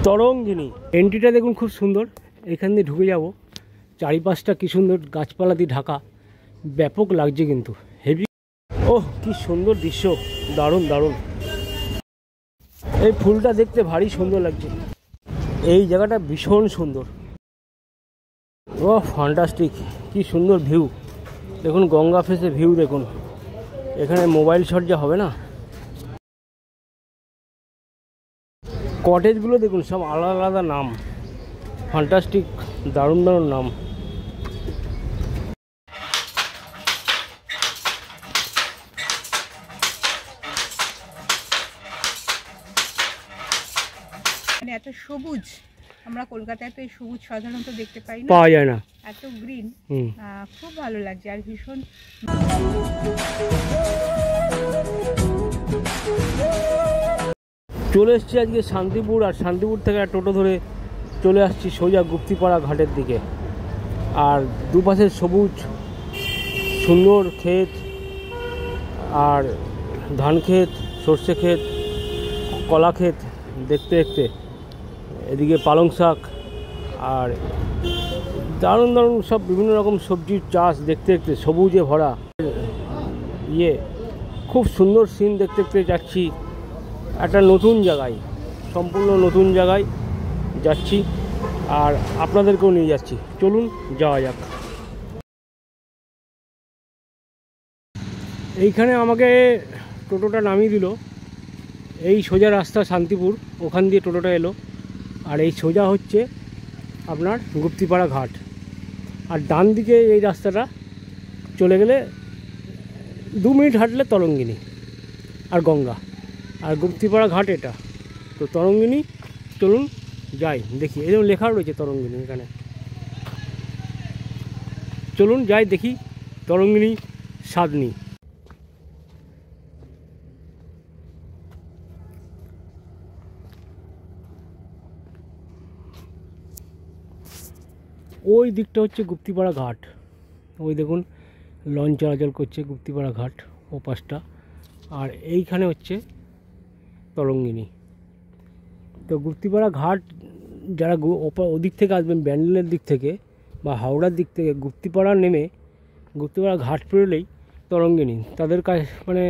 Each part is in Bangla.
তরঙ্গিনী এন্ট্রিটা দেখুন খুব সুন্দর। এখান দিয়ে ঢুকে যাব, চারিপাশটা কি সুন্দর গাছপালা দিয়ে ঢাকা, ব্যাপক লাগছে কিন্তু হেভি। ওহ কি সুন্দর দৃশ্য, দারুণ দারুণ। এই ফুলটা দেখতে ভারী সুন্দর লাগছে, এই জায়গাটা ভীষণ সুন্দর। ও ফ্যান্টাস্টিক, কি সুন্দর ভিউ দেখুন, গঙ্গা ফেসে ভিউ দেখুন। এখানে মোবাইল শট যা হবে না। কটেজগুলো দেখুন সব আলাদা আলাদা নাম, ফ্যান্টাস্টিক, দারুণ দারুণ নাম। মানে এত সবুজ, আমরা কলকাতায় তো এই সবুজ সাধারণত দেখতে পাই না, পাওয়া যায় না, এত গ্রিন, খুব ভালো লাগছে। আর ভীষণ চলে এসছি আজকে শান্তিপুর, আর শান্তিপুর থেকে টোটো ধরে চলে আসছি সোজা গুপ্তিপাড়া ঘাটের দিকে। আর দুপাশে সবুজ সুন্দর ক্ষেত, আর ধান ক্ষেত, সর্ষে ক্ষেত, কলা ক্ষেত দেখতে দেখতে, এদিকে পালং শাক, আর দারুণ দারুণ সব বিভিন্ন রকম সবজির চাষ দেখতে দেখতে, সবুজে ভরা খুব সুন্দর সিন দেখতে দেখতে যাচ্ছি একটা নতুন জায়গায়, সম্পূর্ণ নতুন জায়গায় যাচ্ছি, আর আপনাদেরকেও নিয়ে যাচ্ছি। চলুন যাওয়া যাক। এইখানে আমাকে টোটোটা নামিয়ে দিল, এই সোজা রাস্তা শান্তিপুর, ওখান দিয়ে টোটোটা এলো, আর এই সোজা হচ্ছে আপনার গুপ্তিপাড়া ঘাট। আর ডান দিকে এই রাস্তাটা চলে গেলে 2 মিনিট হাঁটলে তরঙ্গিনী আর গঙ্গা, আর গুপ্তিপাড়া ঘাট এটা। তো তরঙ্গিনী, চলুন যাই দেখি, এরকম লেখা রয়েছে তরঙ্গিনী এখানে। চলুন যাই দেখি তরঙ্গিনী সাধনী। ওই দিকটা হচ্ছে গুপ্তিপাড়া ঘাট, ওই দেখুন লঞ্চ চলাচল করছে গুপ্তিপাড়া ঘাট ও পাশটা, আর এইখানে হচ্ছে তরঙ্গিনী। তো গুপ্তিপাড়া ঘাট যারা ওদিক থেকে আসবেন, ব্যান্ডেলের দিক থেকে বা হাওড়ার দিক থেকে, গুপ্তিপাড়া নেমে গুপ্তিপাড়া ঘাট পেরোলেই তরঙ্গিনী তাদের কাছে, মানে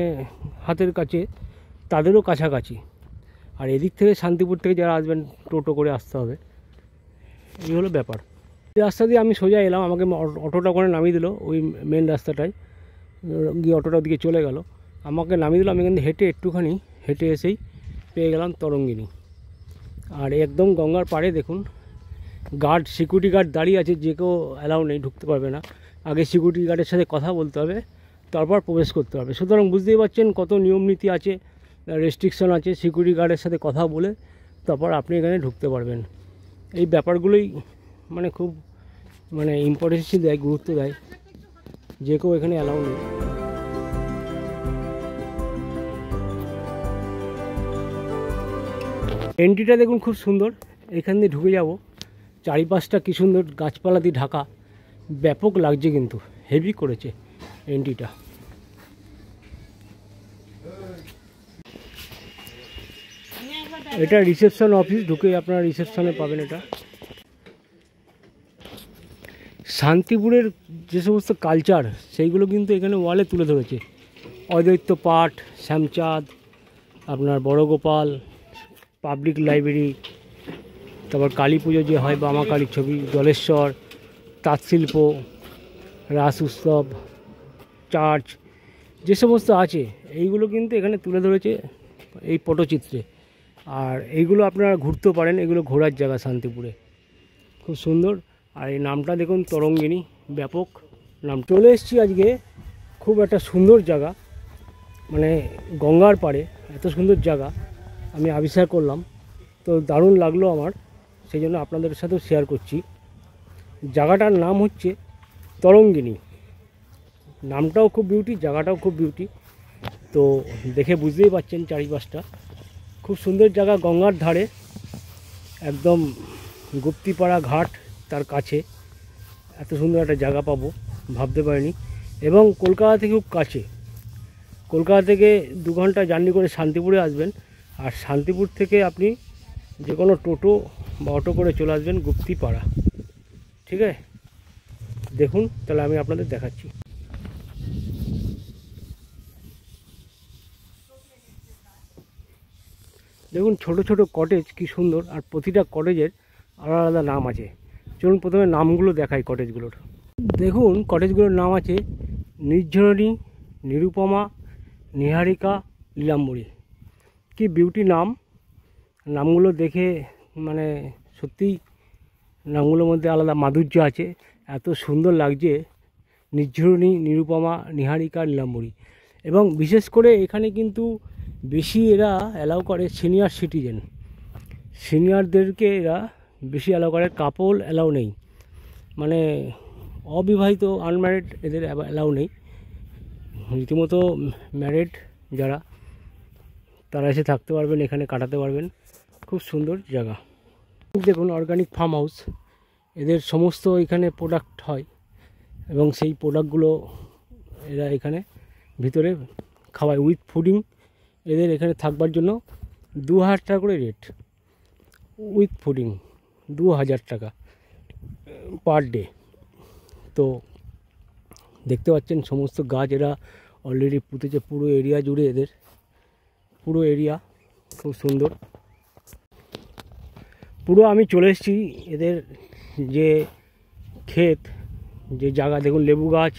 হাতের কাছে, তাদেরও কাছাকাছি। আর এদিক থেকে শান্তিপুর থেকে যারা আসবেন টোটো করে আসতে হবে, এই হলো ব্যাপার। এই রাস্তা দিয়ে আমি সোজা এলাম, আমাকে অটোটা ওখানে নামিয়ে দিল, ওই মেন রাস্তাটায় গিয়ে অটোটার দিকে চলে গেল, আমাকে নামিয়ে দিল। আমি কিন্তু একটুখানি হেঁটে এসেই পেয়ে গেলাম তরঙ্গিনী। আর একদম গঙ্গার পাড়ে দেখুন গার্ড, সিকিউরিটি গার্ড দাঁড়িয়ে আছে, যে কেউ অ্যালাউ নেই, ঢুকতে পারবে না। আগে সিকিউরিটি গার্ডের সাথে কথা বলতে হবে, তারপর প্রবেশ করতে হবে। সুতরাং বুঝতেই পারছেন কত নিয়ম নীতি আছে, রেস্ট্রিকশন আছে। সিকিউরিটি গার্ডের সাথে কথা বলে তারপর আপনি এখানে ঢুকতে পারবেন। এই ব্যাপারগুলোই মানে খুব মানে ইম্পর্টেন্স দেয়, গুরুত্ব দেয়, যে কেউ এখানে অ্যালাউ নেই। এন্ট্রিটা দেখুন খুব সুন্দর, এখান দিয়ে ঢুকে যাব, চারিপাশটা কি সুন্দর গাছপালা দিয়ে ঢাকা, ব্যাপক লাগছে কিন্তু হেভি করেছে এন্ট্রিটা। এটা রিসেপশন অফিস, ঢুকে আপনারা রিসেপশনে পাবেন। এটা শান্তিপুরের যে সমস্ত কালচার, সেইগুলো কিন্তু এখানে ওয়ালে তুলে ধরেছে। অদ্বৈত পাঠ, শ্যামচাঁদ, আপনার বড়গোপাল, পাবলিক লাইব্রেরি, তারপর কালী পুজো যে হয়, বামা কালীর ছবি, জলেশ্বর, তাঁতশিল্প, রাস উৎসব, চার্চ, যে সমস্ত আছে এইগুলো কিন্তু এখানে তুলে ধরেছে এই পটচিত্রে। আর এইগুলো আপনারা ঘুরতেও পারেন, এগুলো ঘোরার জায়গা শান্তিপুরে, খুব সুন্দর। আর এই নামটা দেখুন তরঙ্গিনী, ব্যাপক নাম। চলে এসেছি আজকে খুব একটা সুন্দর জায়গা, মানে গঙ্গার পাড়ে এত সুন্দর জায়গা আমি আবিষ্কার করলাম, তো দারুণ লাগলো আমার, সেই জন্য আপনাদের সাথেও শেয়ার করছি। জায়গাটার নাম হচ্ছে তরঙ্গিনী, নামটাও খুব বিউটি, জায়গাটাও খুব বিউটি। তো দেখে বুঝতেই পারছেন চারিপাশটা খুব সুন্দর জায়গা, গঙ্গার ধারে একদম গুপ্তিপাড়া ঘাট, তার কাছে এত সুন্দর একটা জায়গা পাবো ভাবতে পারিনি। এবং কলকাতা থেকে খুব কাছে, কলকাতা থেকে 2 ঘন্টা জার্নি করে শান্তিপুরে আসবেন, আর শান্তিপুর থেকে আপনি যে কোনো টোটো বা অটো করে চলে আসবেন গুপ্তিপাড়া। ঠিক আছে, দেখুন তাহলে আমি আপনাদের দেখাচ্ছি। দেখুন ছোট ছোট কটেজ কি সুন্দর, আর প্রতিটা কটেজের আলাদা আলাদা নাম আছে। চলুন প্রথমে নামগুলো দেখাই কটেজগুলোর। দেখুন কটেজগুলোর নাম আছে নির্ঝরণী, নিরুপমা, নিহারিকা, লীলাম্বরী। কি বিউটি নাম! নামগুলো দেখে মানে সত্যিই নামগুলোর মধ্যে আলাদা মাধুর্য আছে, এত সুন্দর লাগছে। নির্ঝরণী, নিরুপমা, নিহারিকা, লীলাম্বরী। এবং বিশেষ করে এখানে কিন্তু বেশি এরা অ্যালাউ করে সিনিয়র সিটিজেন, সিনিয়রদেরকে এরা বেশি অ্যালাউ করে। কাপল অ্যালাউ নেই, মানে অবিবাহিত আনম্যারিড এদের অ্যালাউ নেই। রীতিমতো ম্যারিড যারা তারা এসে থাকতে পারবেন, এখানে কাটাতে পারবেন। খুব সুন্দর জায়গা। দেখুন অর্গানিক ফার্ম হাউস, এদের সমস্ত এখানে প্রোডাক্ট হয় এবং সেই প্রোডাক্টগুলো এরা এখানে ভিতরে খাওয়ায় উইথ ফুডিং। এদের এখানে থাকবার জন্য 2000 টাকা করে রেট, উইথ ফুডিং 2000 টাকা পার ডে। তো দেখতে পাচ্ছেন সমস্ত গাছ এরা অলরেডি পুঁতেছে পুরো এরিয়া জুড়ে, এদের পুরো এরিয়া খুব সুন্দর। পুরো আমি চলে এসেছি এদের যে ক্ষেত, যে জায়গা, দেখুন লেবু গাছ,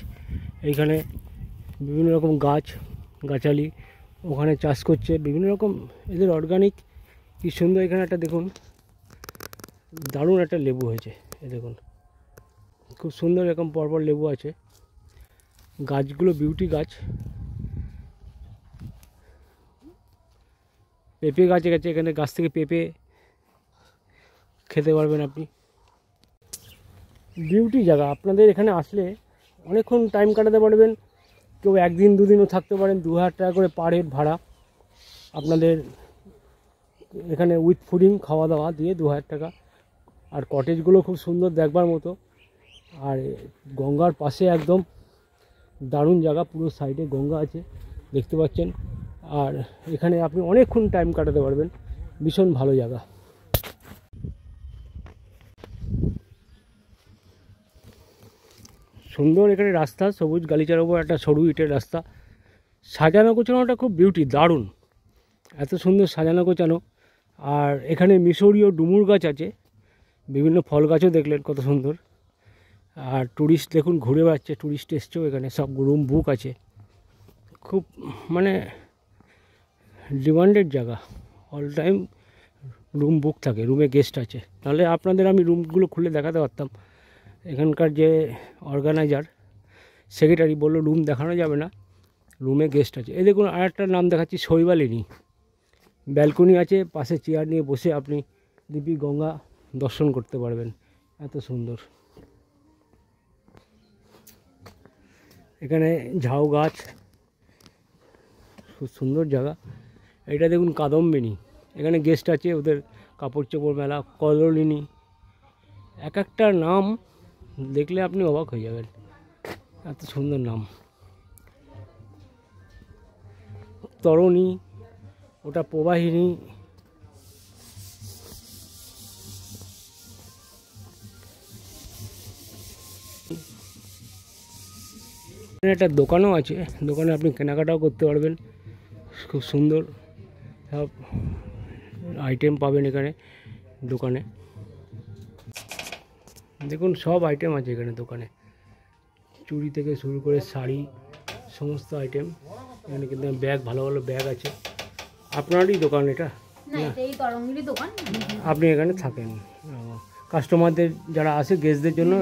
এইখানে বিভিন্ন রকম গাছালি ওখানে চাষ করছে বিভিন্ন রকম এদের অর্গানিক। কি সুন্দর! এখানে একটা দেখুন দারুণ একটা লেবু হয়েছে, এ দেখুন খুব সুন্দর এরকম পরপর লেবু আছে। গাছগুলো বিউটি গাছ। পেঁপে গাছ গেছে, এখানে গাছ থেকে পেঁপে খেতে পারবেন আপনি। বিউটি জায়গা, আপনাদের এখানে আসলে অনেকক্ষণ টাইম কাটাতে পারবেন। কেউ একদিন দুদিনও থাকতে পারেন। 2000 টাকা করে পার হেড ভাড়া আপনাদের এখানে, উইথ ফুডিং খাওয়া দাওয়া দিয়ে 2000 টাকা। আর কটেজগুলো খুব সুন্দর দেখবার মতো, আর গঙ্গার পাশে একদম দারুণ জায়গা। পুরো সাইডে গঙ্গা আছে দেখতে পাচ্ছেন, আর এখানে আপনি অনেকক্ষণ টাইম কাটাতে পারবেন। ভীষণ ভালো জায়গা। সুন্দর এখানে রাস্তা, সবুজ গালিচার ওপর একটা সরু ইটের রাস্তা। সাজানো গোছানোটা খুব বিউটি, দারুণ, এত সুন্দর সাজানো গোছানো। আর এখানে মিশরীয় ডুমুর গাছ আছে, বিভিন্ন ফল গাছও দেখলেন কত সুন্দর। আর ট্যুরিস্ট দেখুন ঘুরে বেড়াচ্ছে, ট্যুরিস্ট এসছেও এখানে। সব রুম বুক আছে, খুব মানে ডিমান্ডেড জায়গা। অল টাইম রুম বুক থাকে, রুমে গেস্ট আছে। তাহলে আপনাদের আমি রুমগুলো খুলে দেখাতে পারতাম। এখানকার যে অর্গানাইজার সেক্রেটারি বললো রুম দেখানো যাবে না, রুমে গেস্ট আছে। এই দেখুন আর একটা নাম দেখাচ্ছি, শৈবালিনী। ব্যালকনি আছে, পাশে চেয়ার নিয়ে বসে আপনি দিব্যি গঙ্গা দর্শন করতে পারবেন, এত সুন্দর। এখানে ঝাউ গাছ, খুব সুন্দর জায়গা। এটা দেখুন কাদম্বিনী, এখানে গেস্ট আছে, ওদের কাপড় চোপড় মেলা। কল্লোলিনী, এক একটা নাম দেখলে আপনি অবাক হয়ে যাবেন, এত সুন্দর নাম। তরণী, ওটা প্রবাহিনী। একটা দোকানও আছে, দোকানে আপনি কেনাকাটাও করতে পারবেন। খুব সুন্দর সব আইটেম পাবেন এখানে দোকানে। দেখুন সব আইটেম আছে এখানে দোকানে, চুড়ি থেকে শুরু করে শাড়ি, সমস্ত আইটেম এখানে। কিন্তু ব্যাগ, ভালো ভালো ব্যাগ আছে। আপনারই দোকান এটা? আপনি এখানে থাকেন, কাস্টমারদের যারা আসে গেস্টদের জন্য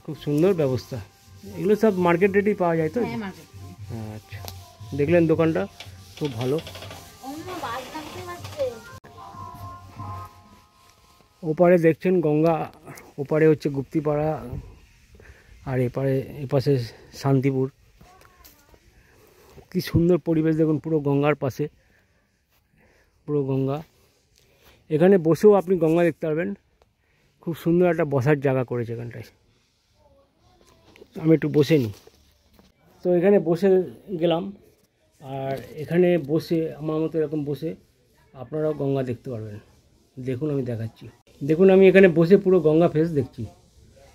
খুব সুন্দর ব্যবস্থা। এগুলো সব মার্কেট রেটেই পাওয়া যায় তো? আচ্ছা, দেখলেন দোকানটা খুব ভালো। ওপারে দেখছেন গঙ্গা, ওপারে হচ্ছে গুপ্তিপাড়া, আর এপাশে শান্তিপুর। কি সুন্দর পরিবেশ দেখুন, পুরো গঙ্গার পাশে, পুরো গঙ্গা। এখানে বসেও আপনি গঙ্গা দেখতে পারবেন। খুব সুন্দর একটা বসার জায়গা করেছে এখানটায়। আমি একটু বসে নিই। তো এখানে বসে গেলাম, আর এখানে বসে আমার মতো এরকম বসে আপনারাও গঙ্গা দেখতে পারবেন। দেখুন আমি দেখাচ্ছি। দেখুন আমি এখানে বসে পুরো গঙ্গা ফেস দেখছি,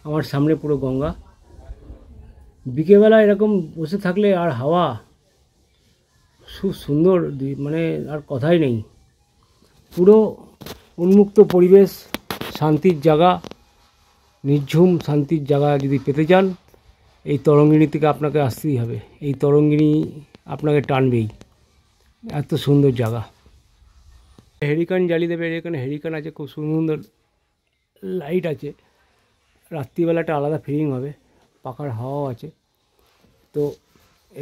আমার সামনে পুরো গঙ্গা। বিকেলবেলা এরকম বসে থাকলে আর হাওয়া খুব সুন্দর, মানে আর কথাই নেই। পুরো উন্মুক্ত পরিবেশ, শান্তির জায়গা, নির্ঝুম শান্তির জায়গা যদি পেতে চান এই তরঙ্গিনী থেকে আপনাকে আসতেই হবে। এই তরঙ্গিনী আপনাকে টানবেই, এত সুন্দর জায়গা। হেরিকান জ্বালিয়ে দেবে, এখানে হেরিকান আছে, খুব সুন্দর লাইট আছে। রাত্রিবেলাটা আলাদা ফিলিং হবে, পাখার হাওয়াও আছে। তো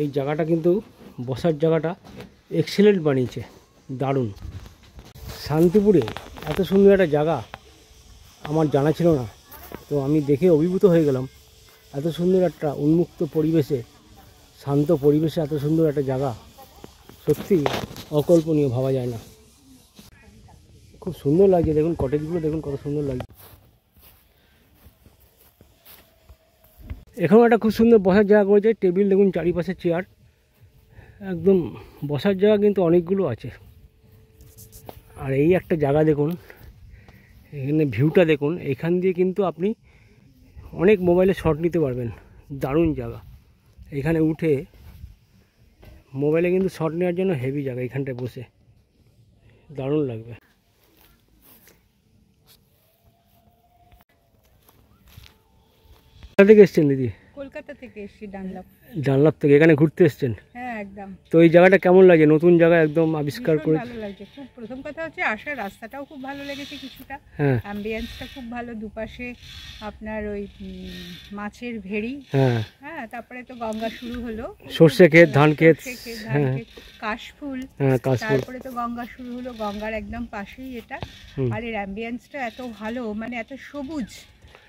এই জায়গাটা কিন্তু বসার জায়গাটা এক্সেলেন্ট বানিয়েছে, দারুণ। শান্তিপুরে এত সুন্দর একটা জায়গা আমার জানা ছিল না, তো আমি দেখে অভিভূত হয়ে গেলাম। এত সুন্দর একটা উন্মুক্ত পরিবেশে, শান্ত পরিবেশে এত সুন্দর একটা জায়গা সত্যি অকল্পনীয়, ভাবা যায় না। খুব সুন্দর লাগছে, দেখুন কটেজগুলো দেখুন কত সুন্দর লাগছে। এখানেও একটা খুব সুন্দর বসার জায়গা করেছে, টেবিল দেখুন, চারিপাশে চেয়ার, একদম বসার জায়গা কিন্তু অনেকগুলো আছে। আর এই একটা জায়গা দেখুন, এখানে ভিউটা দেখুন, এখান দিয়ে কিন্তু আপনি অনেক মোবাইলে শট নিতে পারবেন, দারুণ জায়গা। এখানে উঠে মোবাইলে কিন্তু শট নেওয়ার জন্য হেভি জায়গা, এখানটায় বসে দারুণ লাগবে। কোথা থেকে এসছেন দিদি? কলকাতা থেকে এসেছি, ডানলপ। ডানলপ থেকে এখানে ঘুরতে এসছেন? হ্যাঁ, একদম। তো এই জায়গাটা কেমন লাগে? নতুন জায়গা একদম আবিষ্কার করে। ভালো লাগছে খুব। প্রথম কথা হচ্ছে আসার রাস্তাটাও খুব ভালো লেগেছে কিছুটা, হ্যাঁ, অ্যাম্বিয়েন্সটা খুব ভালো। দুপাশে আপনার ওই মাছের ভেড়ি, হ্যাঁ হ্যাঁ, তারপরে তো গঙ্গা শুরু হলো, সর্ষে ক্ষেত, ধান ক্ষেত, হ্যাঁ, কাশফুল, হ্যাঁ কাশফুল, তারপরে তো গঙ্গা শুরু হলো, গঙ্গার একদম পাশেই এটা। আর এর অ্যাম্বিয়েন্সটা এত ভালো, মানে এত সবুজ।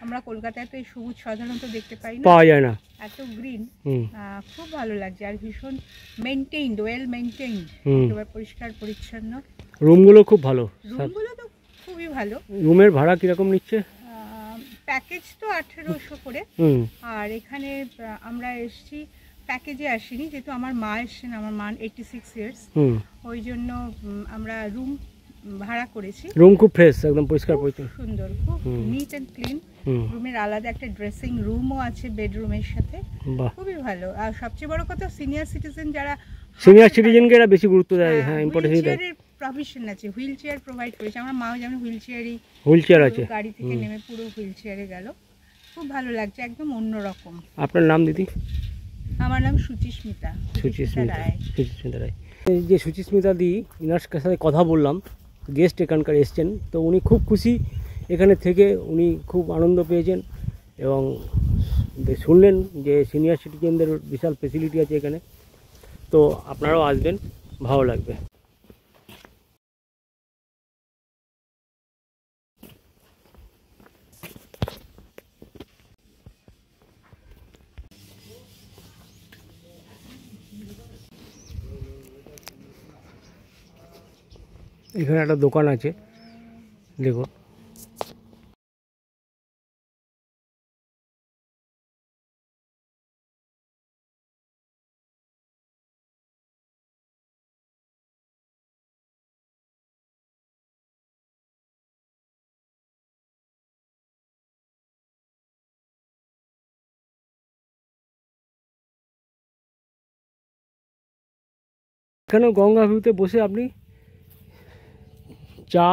আমরা কলকাতায় তো এই সবুজ সাধারণত দেখতে পাই না, পাওয়া যায় না, এত গ্রিন, খুব ভালো লাগছে। আর ভীষণ মেনটেইনড, ওয়েল মেনটেইনড, একেবারে পরিষ্কার পরিচ্ছন্ন। রুমগুলো খুব ভালো, রুমগুলো তো খুবই ভালো। রুমের ভাড়া কিরকম নিচ্ছে? প্যাকেজ তো 1800 করে। আর এখানে আমরা এসেছি, প্যাকেজে আসিনি, যেহেতু আমার মা এসছেন, আমার মা 86 ইয়ার্স, ওই জন্য আমরা রুম ভাড়া করেছি। রুম খুব ফ্রেশ, একদম পরিষ্কার পরিচ্ছন্ন, সুন্দর, খুব নিট অ্যান্ড ক্লিন। রুমের আলাদা একটা ড্রেসিং রুমও আছে বেডরুমের সাথে, খুবই ভালো। আর সবচেয়ে বড় কথা, সিনিয়র সিটিজেন যারা, সিনিয়র সিটিজেনকে এরা বেশি গুরুত্ব দেয়, হ্যাঁ ইম্পর্টেন্স দেয়। প্রভিশন আছে, হুইল চেয়ার প্রোভাইড করেছে। আমার মাও যেমন হুইল চেয়ার আছে, গাড়ি থেকে নেমে পুরো হুইল চেয়ারে গেল, খুব ভালো লাগছে, একদম অন্যরকম। আপনার নাম দিদি? আমার নাম সুচিস্মিতা, সুচিস্মিতা রায়। সুচিস্মিতা রায়, এই যে সুচিস্মিতা দি, ইনার সাথে কথা বললাম, গেস্ট এখানকার এসছেন, তো উনি খুব খুশি এখানে থেকে, উনি খুব আনন্দ পেয়েছেন এবং শুনলেন যে সিনিয়র সিটিজেনদের বিশাল ফেসিলিটি আছে এখানে। তো আপনারাও আসবেন, ভালো লাগবে। এখানে একটা দোকান আছে, দেখুন এখানেও গঙ্গা ভিউতে বসে আপনি চা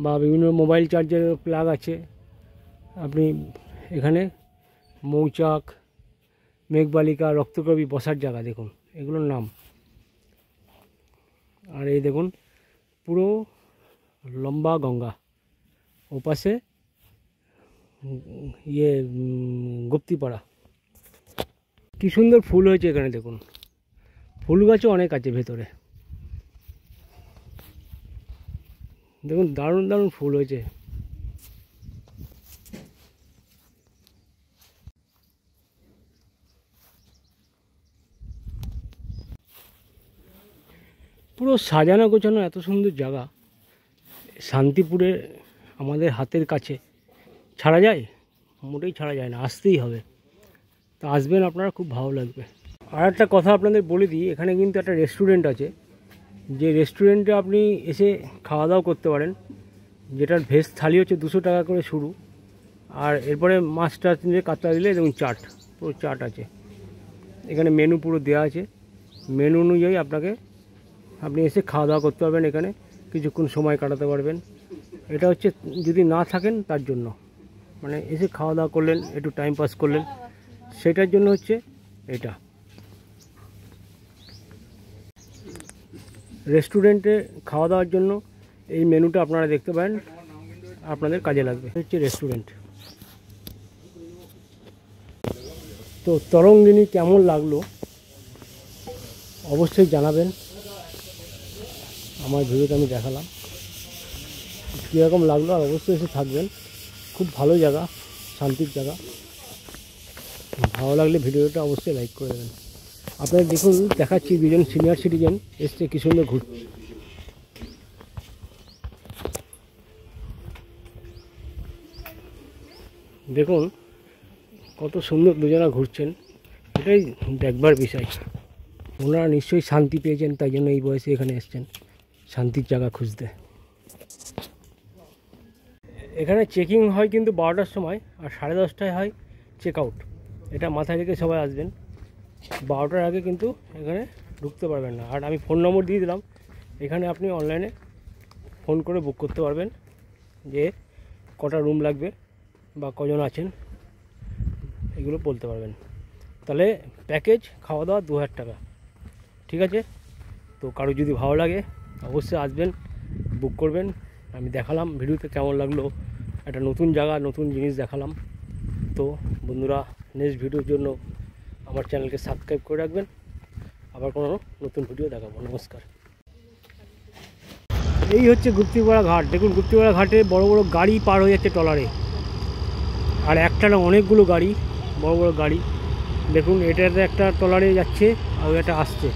বা বিভিন্ন মোবাইল চার্জার প্লাগ আছে, আপনি এখানে মৌচাক, মেঘবালিকা, রক্তকবি বসার জায়গা দেখুন, এগুলোর নাম। আর এই দেখুন পুরো লম্বা গঙ্গা, ওপাশে গুপ্তিপাড়া। কী সুন্দর ফুল হয়েছে এখানে দেখুন, ফুল গাছও অনেক আছে ভেতরে, দেখুন দারুণ দারুণ ফুল হয়েছে। পুরো সাজানো গোছানো, এত সুন্দর জায়গা। শান্তিপুরে আমাদের হাতের কাছে, ছাড়া যায়? মোটেই ছাড়া যায় না, আসতেই হবে। তা আসবেন আপনারা, খুব ভালো লাগবে। আর একটা কথা আপনাদের বলে দিই, এখানে কিন্তু একটা রেস্টুরেন্ট আছে, যে রেস্টুরেন্টে আপনি এসে খাওয়া দাওয়া করতে পারেন। যেটার ভেজ থালি হচ্ছে 200 টাকা করে শুরু। আর এরপরে মাছটা নিয়ে কাতলা দিলে দেখুন চাট, পুরো চাট আছে এখানে, মেনু পুরো দেওয়া আছে। মেনু অনুযায়ী আপনি এসে খাওয়া দাওয়া করতে পারবেন, এখানে কিছুক্ষণ সময় কাটাতে পারবেন। এটা হচ্ছে যদি না থাকেন তার জন্য, মানে এসে খাওয়া দাওয়া করলেন, একটু টাইম পাস করলেন, সেটার জন্য হচ্ছে এটা। রেস্টুরেন্টে খাওয়া দাওয়ার জন্য এই মেনুটা আপনারা দেখতে পারেন, আপনাদের কাজে লাগবে। হচ্ছে রেস্টুরেন্ট। তো তরঙ্গিনী কেমন লাগলো অবশ্যই জানাবেন। আমার ভিডিওতে আমি দেখালাম কীরকম লাগলো, আর অবশ্যই এসে থাকবেন। খুব ভালো জায়গা, শান্তির জায়গা। ভালো লাগলে ভিডিওটা অবশ্যই লাইক করে দেবেন। আপনারা দেখুন, দেখাচ্ছি দুজন সিনিয়র সিটিজেন এসছে কি সুন্দর ঘুরতে। দেখুন কত সুন্দর দুজনা ঘুরছেন, এটাই দেখবার বিষয়। ওনারা নিশ্চয়ই শান্তি পেয়েছেন, তাই জন্য এই বয়সে এখানে এসছেন শান্তির জায়গা খুঁজতে। এখানে চেকিং হয় কিন্তু 12টার সময়, আর 10:30টায় হয় চেক আউট। এটা মাথায় রেখে সবাই আসবেন, 12টার আগে কিন্তু এখানে ঢুকতে পারবেন না। আর আমি ফোন নম্বর দিয়ে দিলাম, এখানে আপনি অনলাইনে ফোন করে বুক করতে পারবেন যে কটা রুম লাগবে বা কজন আছেন, এগুলো বলতে পারবেন। তাহলে প্যাকেজ খাওয়া দাওয়া 2000 টাকা, ঠিক আছে? তো কারো যদি ভালো লাগে অবশ্যই আসবেন, বুক করবেন। আমি দেখালাম ভিডিওতে কেমন লাগলো, একটা নতুন জায়গা, নতুন জিনিস দেখালাম। তো বন্ধুরা, নেক্সট ভিডিওর জন্য আমার চ্যানেলকে সাবস্ক্রাইব করে রাখবেন। আবার কোনো নতুন ভিডিও দেখাবো। নমস্কার। এই হচ্ছে গুপ্তিপাড়া ঘাট। দেখুন গুপ্তিপাড়া ঘাটে বড় বড় গাড়ি পার হয়ে যাচ্ছে ট্রলারে, আর একটা না অনেকগুলো গাড়ি, বড় বড় গাড়ি। দেখুন এটাতে একটা ট্রলারে যাচ্ছে, আর এটা আসছে।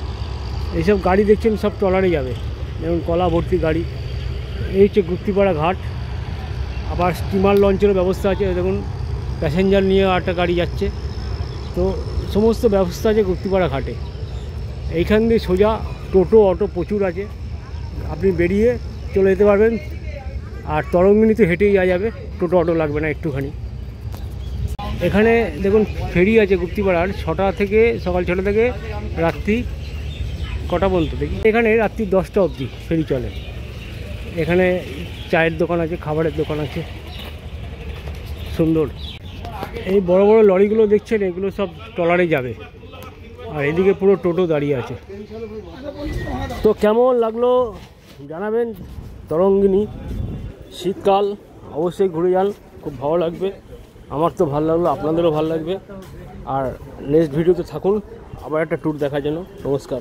এইসব গাড়ি দেখছেন সব ট্রলারে যাবে, দেখুন কলা ভর্তি গাড়ি। এই হচ্ছে গুপ্তিপাড়া ঘাট। আবার স্টিমার লঞ্চেরও ব্যবস্থা আছে, দেখুন প্যাসেঞ্জার নিয়ে একটা গাড়ি যাচ্ছে। তো সমস্ত ব্যবস্থা আছে গুপ্তিপাড়া ঘাটে। এইখান দিয়ে সোজা টোটো অটো প্রচুর আছে, আপনি বেরিয়ে চলে যেতে পারবেন। আর তরঙ্গিনী তো হেঁটেই যাওয়া যাবে, টোটো অটো লাগবে না একটুখানি। এখানে দেখুন ফেরি আছে গুপ্তিপাড়ার, 6টা থেকে, সকাল 6টা থেকে রাত্রি কটা পর্যন্ত দেখি। এখানে রাত্রি 10টা অবধি ফেরি চলে। এখানে চায়ের দোকান আছে, খাবারের দোকান আছে, সুন্দর। এই বড় বড় লরিগুলো দেখছেন, এগুলো সব ট্রলারে যাবে, আর এদিকে পুরো টোটো দাঁড়িয়ে আছে। তো কেমন লাগলো জানাবেন। তরঙ্গিনী, শীতকাল, অবশ্যই ঘুরে যান, খুব ভালো লাগবে। আমার তো ভালো লাগলো, আপনাদেরও ভালো লাগবে। আর নেক্সট ভিডিওতে থাকুন, আবার একটা ট্যুর দেখার জন্য। নমস্কার।